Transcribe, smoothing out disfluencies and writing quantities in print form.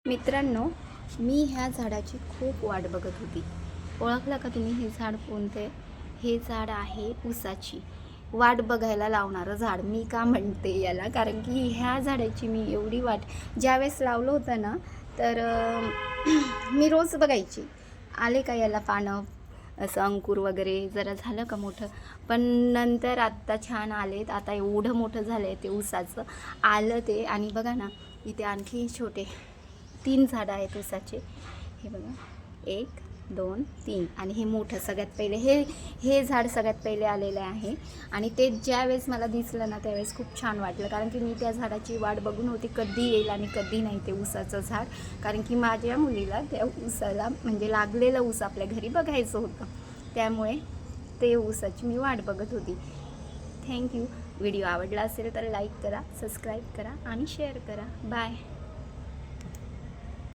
मित्रांनो, मी ह्या झाडाची खूप वाट बघत होती. ओळखलं का तुम्ही हे झाड कोणते? हे झाड आहे ऊसाची वाट बघायला लावणारं झाड. मी का म्हणते याला, कारण की ह्या झाडाची मी एवढी वाट ज्यावेळेस लावलं होतं ना, तर मी रोज बघायची आले का याला पानं, असं अंकुर वगैरे जरा झालं का मोठं. पण नंतर आत्ता छान आलेत. आता एवढं मोठं झालं आहे ते ऊसाचं आलं ते. आणि बघा ना, इथे आणखी छोटे 3 झाडं आहेत ऊसाचे. हे बघा, 1 2 3 आणि हे मोठं सगळ्यात पहिले हे झाड सगळ्यात पहिले आलेलं आहे. आणि ते ज्यावेळेस मला दिसलं ना, त्यावेळेस खूप छान वाटलं, कारण की मी त्या झाडाची वाट बघून होती कधी येईल आणि कधी नाही ते ऊसाचं झाड. कारण की माझ्या मुलीला त्या ऊसाला म्हणजे लागलेलं ऊस आपल्या घरी बघायचं होतं, त्यामुळे ते ऊसाची मी वाट बघत होती. थँक्यू. व्हिडिओ आवडला असेल तर लाईक करा, सबस्क्राईब करा आणि शेअर करा. बाय.